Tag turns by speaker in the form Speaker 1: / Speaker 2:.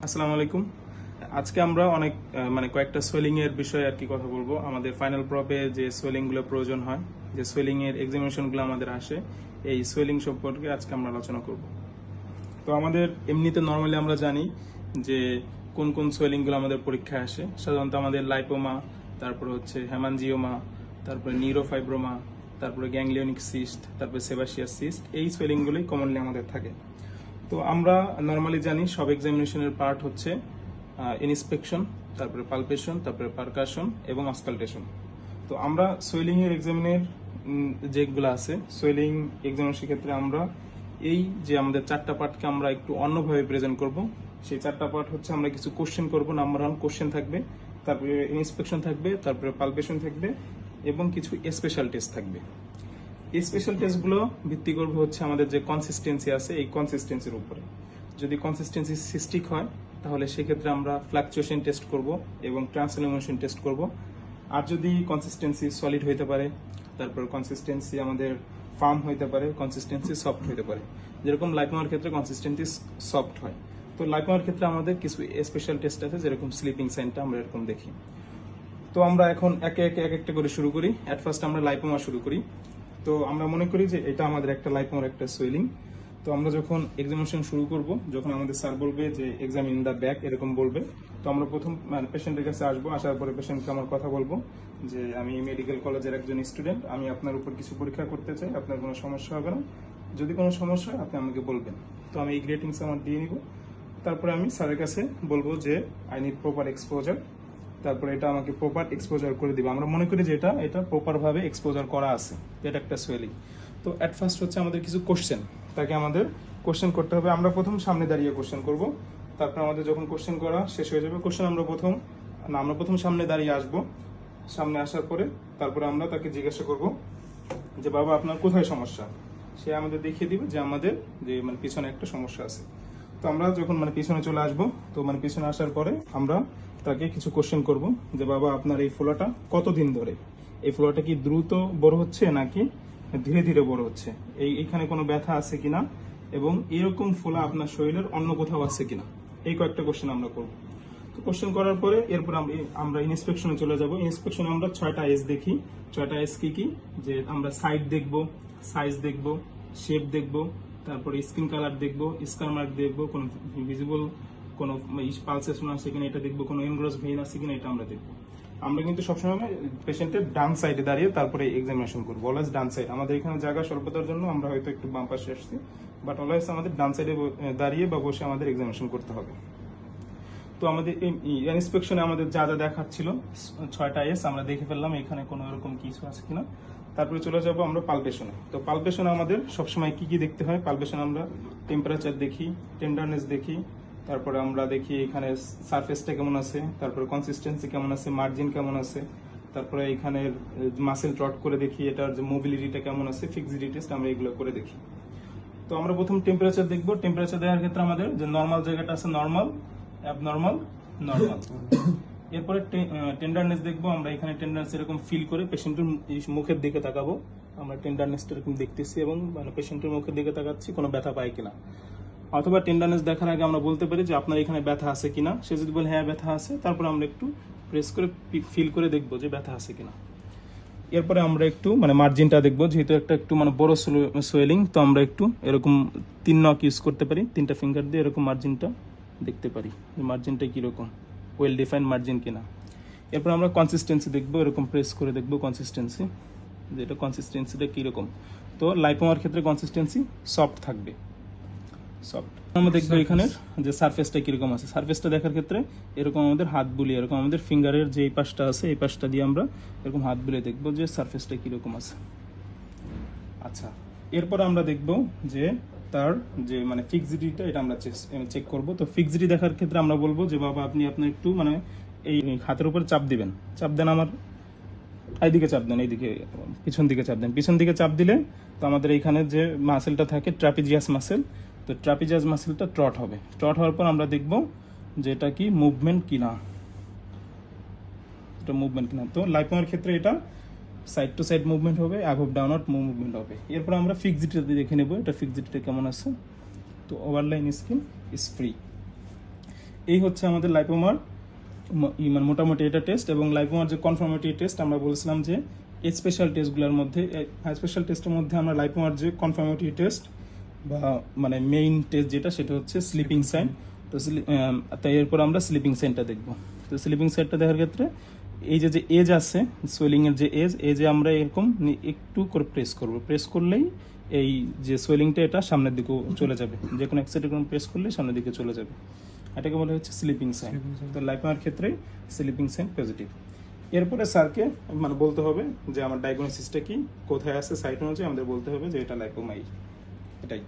Speaker 1: আসসালামু আলাইকুম। আজকে আমরা অনেক কয়েকটা সোয়েলিং এর বিষয়ে আর কি কথা বলবো। আমাদের ফাইনাল প্রপে যে সোয়েলিং গুলো প্রয়োজন হয়, যে সোয়েলিং এর এক্সামিনেশন গুলো আমাদের আসে, এই সোয়েলিং সম্পর্কে আজকে আমরা আলোচনা করব। তো আমাদের এমনিতে নর্মালি আমরা জানি যে কোন কোন সোয়েলিং গুলো আমাদের পরীক্ষায় আসে। সাধারণত আমাদের লাইপোমা, তারপরে হচ্ছে হেমানজিওমা, তারপরে নিউরোফাইব্রোমা, তারপরে গ্যাংলিওনিক সিস্ট, তারপরে সেবাসিয়াস সিস্ট, এই সোয়েলিং গুলোই কমনলি আমাদের থাকে। তো আমরা নর্মালি জানি সব এক্সামিনেশনের পার্ট হচ্ছে ইন্সপেকশন, তারপরে পালপেশন, তারপরে পারকাশন এবং অসকালটেশন। তো আমরা সোয়েলিং এর এক্সামিনের যেগুলো আছে, সোয়েলিং এক্সামিনেশনের ক্ষেত্রে আমরা এই যে আমাদের চারটা পার্টকে আমরা একটু অন্যভাবে প্রেজেন্ট করব। সেই চারটা পার্ট হচ্ছে আমরা কিছু কোশ্চেন করব, নাম্বার 1 কোশ্চেন থাকবে, তারপরে ইন্সপেকশন থাকবে, তারপরে পালপেশন থাকবে এবং কিছু স্পেশাল টেস্ট থাকবে। এই স্পেশাল টেস্টগুলো ভিত্তি করবে হচ্ছে আমাদের যে কনসিস্টেন্সি আছে, এই কনসিস্টেন্সির উপরে। যদি কনসিস্টেন্সি সিস্টিক হয় তাহলে সেক্ষেত্রে আমরা ফ্লাকচুয়েশন টেস্ট করব এবং ট্রান্সফরমেশন টেস্ট করব। আর যদি কনসিস্টেন্সি সলিড হইতে পারে, তারপর কনসিস্টেন্সি আমাদের ফার্ম হইতে পারে, কনসিস্টেন্সি সফট হইতে পারে। যেরকম লাইপোমার ক্ষেত্রে কনসিস্টেন্সি সফট হয়, তো লাইপোমার ক্ষেত্রে আমাদের কিছু স্পেশাল টেস্ট আছে, যেরকম স্লিপিং সাইনটা আমরা এরকম দেখি। তো আমরা এখন একে একে এক একটা করে শুরু করি। এট ফার্স্ট আমরা লাইপোমা শুরু করি। তো আমরা মনে করি যে এটা আমাদের একটা লাইপোমার একটা সোয়েলিং। তো আমরা যখন এক্সামিনেশন শুরু করব, যখন আমাদের স্যার বলবে যে এক্সাম ইন দা ব্যাক এরকম বলবে, তো আমরা প্রথম পেশেন্টের কাছে আসবো। আসার পরে পেশেন্টকে আমার কথা বলবো যে আমি মেডিকেল কলেজের একজন স্টুডেন্ট, আমি আপনার উপর কিছু পরীক্ষা করতে চাই, আপনার কোনো সমস্যা হবে না, যদি কোনো সমস্যা হয় আপনি আমাকে বলবেন। তো আমি এই গ্রেটিংস আমার দিয়ে নিব। তারপরে আমি স্যারের কাছে বলবো যে আই নিড প্রপার এক্সপোজার, তারপরে এটা আমাকে প্রপার এক্সপোজার করে দিবে। আমরা মনে করি যে এটা প্রপার ভাবে এক্সপোজার করা আছে, এটা একটা সোয়েলিং। তো এট ফার্স্ট হচ্ছে আমাদের কিছু কোশ্চেন, তাকে আমাদের কোশ্চেন করতে হবে। আমরা প্রথম সামনে দাঁড়িয়ে কোশ্চেন করব। তারপর আমাদের যখন কোশ্চেন করা শেষ হয়ে যাবে, কোশ্চেন আমরা প্রথম সামনে দাঁড়িয়ে আসব। সামনে আসার পরে তারপরে আমরা তাকে জিজ্ঞাসা করব যে বাবা আপনার কোথায় সমস্যা। সে আমাদের দেখিয়ে দিবে যে আমাদের যে পিছনে একটা সমস্যা আছে। তো আমরা যখন পিছনে চলে আসবো, তো পিছনে আসার পরে আমরা তাকে কিছু কোশ্চেন করব যে বাবা আপনার এই ফোলাটা কতদিন ধরে, এই ফোলাটা কি দ্রুত বড় হচ্ছে নাকি ধীরে ধীরে বড় হচ্ছে, এইখানে কোনো ব্যথা আছে কিনা, এবং এরকম ফোলা আপনার শরীরের অন্য কোথাও আছে কিনা, এই কয়েকটা কোশ্চেন আমরা করব। তো কোশ্চেন করার পরে এরপর আমরা ইন্সপেকশনে চলে যাব। ইন্সপেকশনে আমরা 6টা এস দেখি। 6টা এস কি যে আমরা সাইড দেখব, সাইজ দেখব, শেপ দেখব, তারপরে স্কিন কালার দেখবো, স্কার মার্ক দেখবো, কোনো ভিজিবল কোনো পালসেশন আছে কিনা এটা দেখবো, কোনো এনগ্রস ভেইন আছে কিনা এটা আমরা দেখবো। আমরা কিন্তু সবসময় পেশেন্টের ডান সাইডে দাঁড়িয়ে তারপরে এক্সামিনেশন করবো, অলওয়েজ ডান সাইড। আমাদের এখানে জায়গা স্বল্পতার জন্য আমরা হয়তো একটু বাম পাশে আসছি, বাট অলওয়েজ আমাদের ডান সাইডে দাঁড়িয়ে বা বসে আমাদের এক্সামিনেশন করতে হবে। তো আমাদের এই ইন্সপেকশনে আমাদের যা যা দেখাচ্ছিল 6টা এস আমরা দেখে ফেললাম, এখানে কোনো এরকম কিছু আছে কিনা। তারপরে চলে যাব আমরা পালপেশনে। তো পালপেশনে আমাদের সবসময় কি কি দেখতে হয়, পালপেশনে আমরা টেম্পারেচার দেখি, টেন্ডারনেস দেখি, তারপরে আমরা দেখি এখানে সারফেসটা কেমন আছে, তারপরে কনসিস্টেন্সি কেমন আছে, মার্জিন কেমন আছে, তারপরে এখানে মাসেল ট্রট করে দেখি এটার যে মোবিলিটিটা কেমন আছে, ফিক্সিডি টেস্ট আমরা এগুলো করে দেখি। তো আমরা প্রথম টেম্পারেচার দেখবো। টেম্পারেচার দেওয়ার ক্ষেত্রে আমাদের যে নর্মাল জায়গাটা আছে নর্মাল, অ্যাবনর্মাল, নর্মাল। এরপরে টেন্ডারনেস দেখবো। আমরা এখানে টেন্ডারনেস এরকম ফিল করে পেশেন্টের মুখের দিকে তাকাবো। আমরা টেন্ডারনেসটা এরকম দেখতেছি এবং পেশেন্টের মুখের দিকে তাকাচ্ছি কোনো ব্যথা পায় কিনা। অথবা টেন্ডারনেস দেখার আগে আমরা বলতে পারি যে আপনার এখানে ব্যথা আছে কিনা। সে যদি বলে হ্যাঁ ব্যথা আছে, তারপরে আমরা একটু প্রেস করে ফিল করে দেখবো যে ব্যথা আছে কিনা। এরপরে আমরা একটু মার্জিনটা দেখবো, যেহেতু একটু বড় সোয়েলিং, তো আমরা একটু এরকম 3 নক ইউজ করতে পারি, 3টা ফিঙ্গার দিয়ে এরকম মার্জিনটা দেখতে পারি মার্জিনটা কিরকম, ওয়েল ডিফাইন্ড মার্জিন কিনা। এরপর আমরা কনসিস্টেন্সি দেখবো, এরকম প্রেস করে দেখবো কনসিস্টেন্সি, যেটা কনসিস্টেন্সিটা কিরকম। তো লাইপোমার ক্ষেত্রে কনসিস্টেন্সি সফট থাকবে, সফট। আমরা দেখবো এখানে যে সারফেসটা কিরকম আছে। সারফেসটা দেখার ক্ষেত্রে এরকম আমাদের হাত বুলিয়ে, এরকম আমাদের ফিঙ্গারের যে এই পাশটা আছে এই পাশটা দিয়ে আমরা এরকম হাত বুলিয়ে দেখবো যে সারফেসটা কিরকম আছে। আচ্ছা, এরপর আমরা দেখবো যে তার যে ফিক্সিডিটা, এটা আমরা চেক করব। তো ফিক্সিডি দেখার ক্ষেত্রে আমরা বলবো যে বাবা আপনি একটু এই হাতের উপর চাপ দিবেন, চাপ দেন, আমার এইদিকে চাপ দেন, এইদিকে পিছন দিকে চাপ দেন। পিছন দিকে চাপ দিলে তো আমাদের এইখানে যে মাসেলটা থাকে ট্রাপিজিয়াস মাসেল, তো ট্রাপিজিয়াস মাসেলটা ট্রট হবে। ট্রট হওয়ার পর আমরা দেখবো যে এটা কি মুভমেন্ট কিনা, এটা মুভমেন্ট কিনা। তো লাইপোমার ক্ষেত্রে এটা সাইড টু সাইড মুভমেন্ট হবে, অ্যাবভ ডাউনওয়ার্ড মুভমেন্ট হবে। এরপর আমরা ফিক্সিডিটা দেখে নেব, এটা ফিক্সিডিটা কেমন আছে। তো ওভারলাইন স্কিন ইজ ফ্রি। এই হচ্ছে আমাদের লাইপোমার মানে মোটামুটি এটা টেস্ট। এবং লাইপোমার যে কনফার্মেটরি টেস্ট আমরা বলছিলাম যে এই স্পেশাল টেস্টগুলোর মধ্যে, স্পেশাল টেস্টের মধ্যে আমরা লাইপোমার যে কনফার্মেটরি টেস্ট বা মানে মেইন টেস্ট যেটা, সেটা হচ্ছে স্লিপিং সাইন। তো তাই এরপর আমরা স্লিপিং সাইনটা দেখব। তো স্লিপিং সাইনটা দেখার ক্ষেত্রে এই যে এজ আছে সোয়েলিং এর যে এজে আমরা এরকম একটু করে প্রেস করব, প্রেস করলেই এই যে সোয়েলিংটা এটা সামনের দিকে চলে যাবে, যে কোনো এক সাইডে প্রেস করলে সামনের দিকে চলে যাবে, এটাকে বলা হচ্ছে স্লিপিং সাইন। তো লাইপোমার ক্ষেত্রে স্লিপিং সাইন পজিটিভ। এরপরে স্যারকে মানে বলতে হবে যে আমার ডায়াগনোসিসটা কি, কোথায় আছে সাইট অনুযায়ী আমাদের বলতে হবে যে এটা লাইপোমাই, এটাই।